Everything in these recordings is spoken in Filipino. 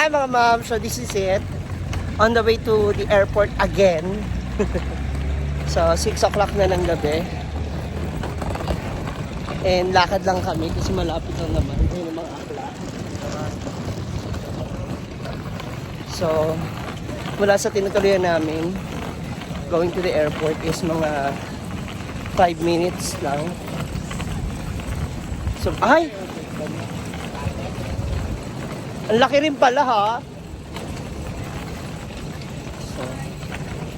Hi mga ma'am, so this is it. On the way to the airport again. So 6 o'clock na ng gabi. And lakad lang kami kasi malapit lang naman. Ayun ang mga akla. So mula sa tinutuloyan namin, going to the airport is mga 5 minutes lang. So, ay! Ang laki rin pala ha. So,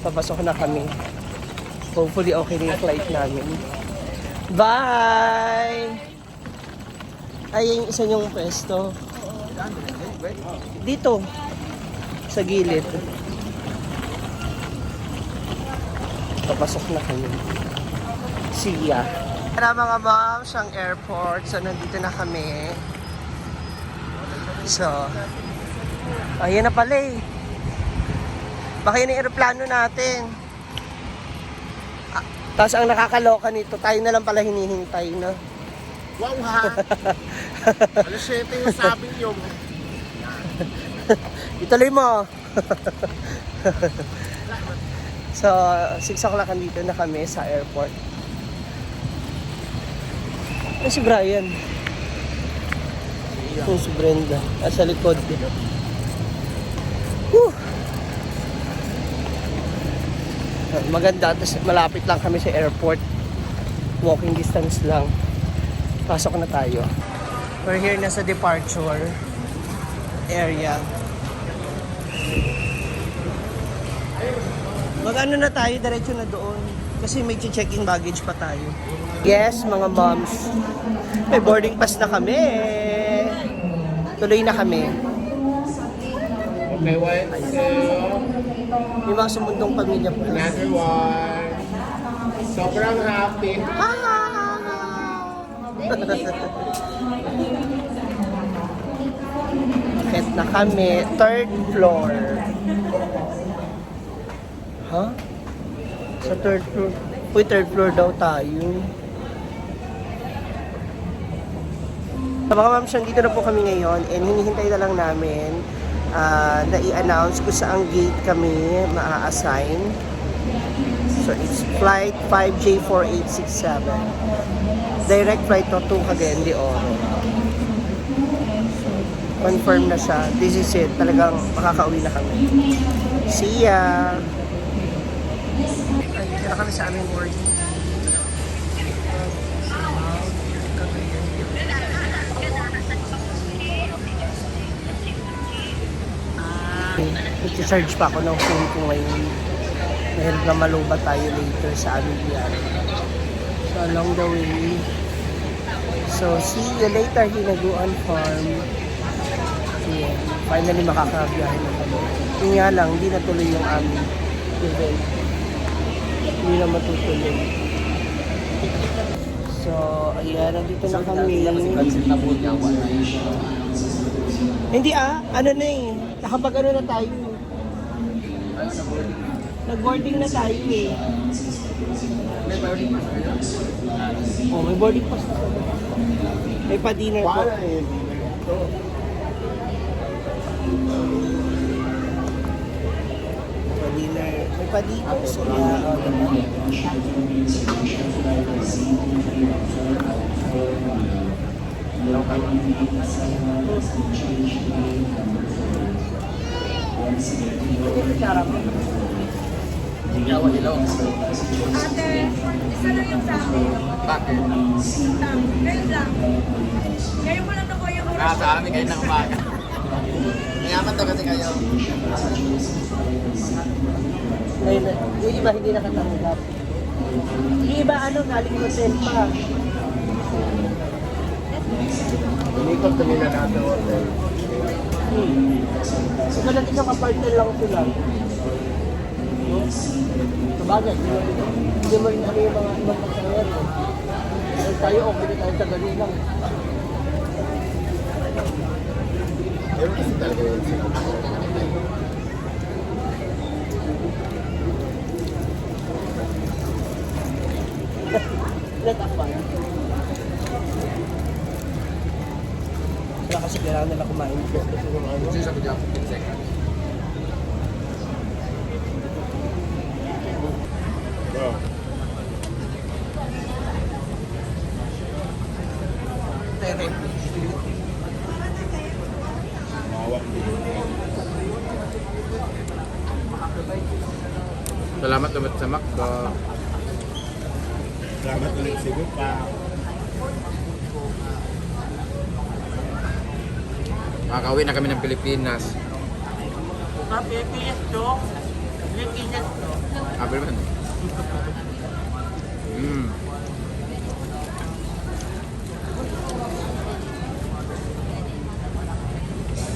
papasok na kami. Hopefully okay na yung flight namin. Bye! Ay, yung isa niyong pwesto. Dito. Sa gilid. Papasok na kami. See ya. Tara mga moms, ang airport. So, nandito na kami. So, ayan na pala eh. Baka yun ang aeroplano natin. Tapos ang nakakaloka nito, tayo na lang pala hinihintay, no? Wow ha! Alas 7 yung sabi niyo. Ituloy mo. So, 6 o'clock dito na kami sa airport. Ay, si Brian. Yung si Brenda. Sa likod. Whew. Maganda. Tapos malapit lang kami sa airport. Walking distance lang. Pasok na tayo. We're here na sa departure area. Mag-ano na tayo, diretso na doon. Kasi may check-in baggage pa tayo. Yes, mga moms. May boarding pass na kami. Tuloy na kami. Okay, 1, 2. Yung mga sumundong pamilya po. Another one. Sobrang happy. Akit na kami. 3rd floor. Huh? Sa 3rd floor. Uy, 3rd floor daw tayo. Sa mga ma'am, dito na po kami ngayon and hinihintay na lang namin na i-announce kung saang gate kami maa-assign. So it's flight 5J4867. Direct flight to Cagayan de Oro. So, confirm na siya. This is it. Talagang makakauwi na kami. See ya! Dito na kami sa aming boarding. Iti-charge pa ako ng phone ko ngayon dahil na malubat tayo later sa aming biyahe. So along the way, so see you later Hinaguan Farm. Yeah, finally makakabiyahe na kami. Yung nga lang, hindi natuloy yung aming event. Hindi na matutuloy. So ayan, nandito na kami. Hindi ano na eh. Nakapag ano na tayo. Nag-boarding na tayo eh. May boarding pass kayo? Oh, may boarding pass na. May pa-dinner po. Para eh. Pa-dinner. May pa-dinner sila. Yawa ilaw. Ate, isa lang yung sa akin. Bakit? Lang, ngayon lang. Ngayon ko lang nakuha yung oras. Sa amin kayo ng umaga. Mayaman to kasi kayo. Ngayon, yung iba hindi nakatanggap. Yung iba galing hotel pa. Inikot na nila natin hotel. So, malating ang apartment lang sila. Sabagay, hindi mo rin ano yung mga ibang pagsangan. Dahil tayo, okay na tayo sa ganun lang. Pero kasi talaga yun sila. Let up pa. Wala kasi kailangan nila kumain first kasi yung ano. Tere. Salamat ulit sa Macdo. Salamat ulit sa Gupa. Makakauwi na kami ng Pilipinas. Pilipinas to. Pilipinas to. Abi man.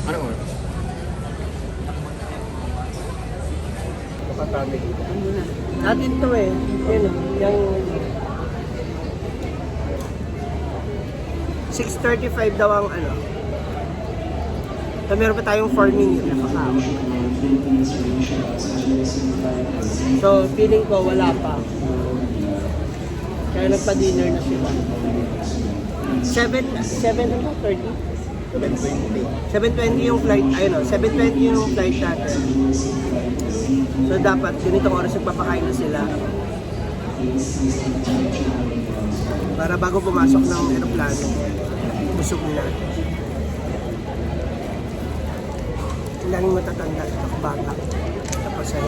Ano mo? Kapatami dito. Natin to eh. Yun, yung 6:35 daw ang ano. So, meron pa tayong 4 minutes na kakaon. So, feeling ko wala pa. Kaya nagpa-dinner na sila. 7:30? 7:20 yung flight, ayun o, 7:20 yung flight natin. So dapat ganitong oras nagpapakain na sila. Para bago pumasok ng aeroplano, busog na. Ang daming matatanda, bata. Tapos ay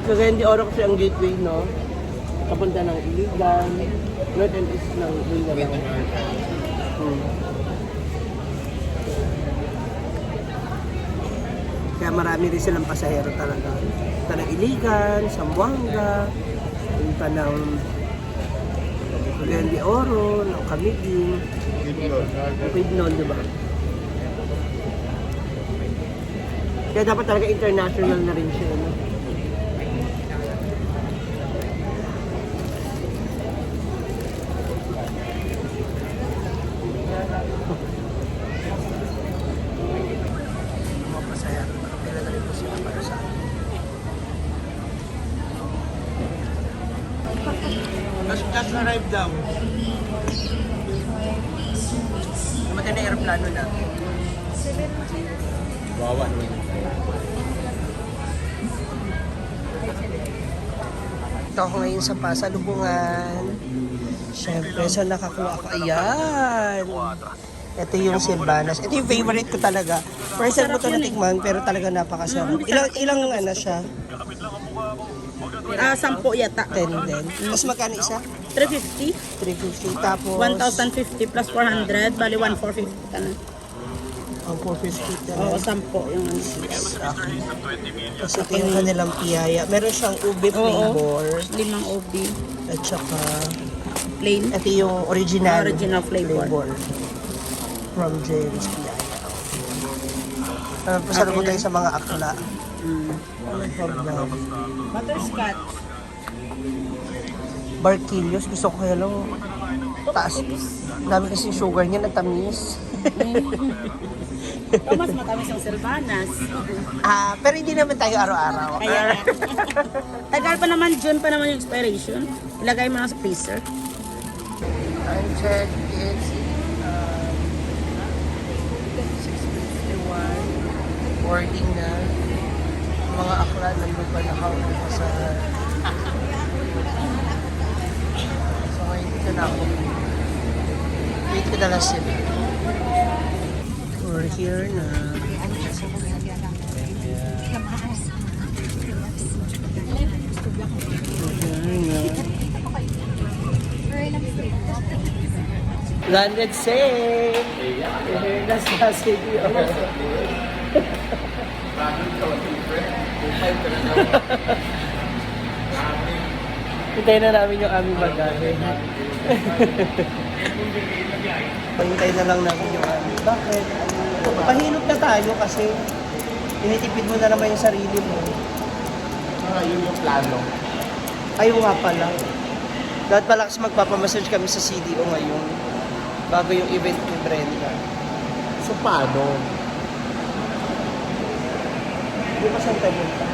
Cagayan de Oro kasi ang gateway, no? Papunta ng Iligan, North and East ng Iligan. Kaya marami rin silang pasahero talaga. Punta ng Iligan, Zamboanga, punta ng Cagayan de Oro, ng Camiguin, Quidnon, di ba? Kaya dapat talaga international na rin siya, no? Just arrived daw. Namatay na aeroplano na. Wawa naman. Ito ako ngayon sa pasalubungan. Siyempre, sa nakakuha ko. Ayan. Ito yung Silvanas. Ito yung favorite ko talaga. First time ko ito natikman, pero talaga napakasarap. Ilang ano siya? 10 yata. 10 din. Tapos magkano isa? 350. 350. Tapos, 1,050 plus 400. Bali, 1,450 ka na. ang 450 Oo, talaga. 10 yung ano. Tapos ito yung kanilang piyaya. Meron siyang ube flavor. 5 OB. At saka, Plain. ito yung original, Original flavor. From James Piyaya. Pasalubong tayo sa mga akla. Butterscotch. Barquillos, gusto ko kaya lang taas. Dami kasi sugar niya na tamis. Ito mas matamis yung Silvanas. Pero hindi naman tayo araw-araw. Kaya nga. Tagal pa naman, June pa naman yung expiration. Ilagay mo lang sa freezer. Time check is 6:51. Boarding na. Ang mga akla nandun pa nakaupo pa sa... So ngayon dito na ako. Wait ko na lang sila. We're here na. Landed safe! Here na sa city. Hintayin na namin yung aming bagahe. Hintayin na lang namin yung aming. Bakit? Pahilot na tayo kasi tinitipid mo na naman yung sarili mo. Yun yung plano. Ayaw nga pala. Dapat pala kasi magpapamassage kami sa CDO ngayon. Bago yung event ni Brenda. So, paano? Hindi pa saan tayo punta?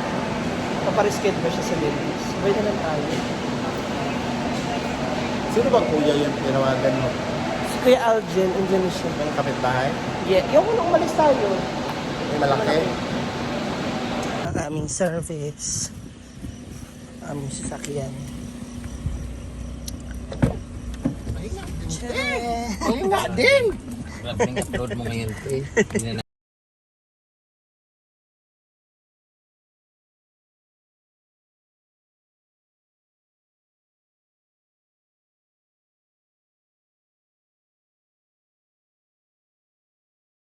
Paparisked ba siya sa dentist? Sabay na lang tayo. Sino ba kuya yung tinawagan mo? Si Kuya Aljen, Indonesia. Yung kapitbahay? Yeah, yung unang umalis tayo. May malaki? Ang aming service. Aming sasakyan. Ayun nga din! Grabe yung upload mo ngayon, pre. Hindi na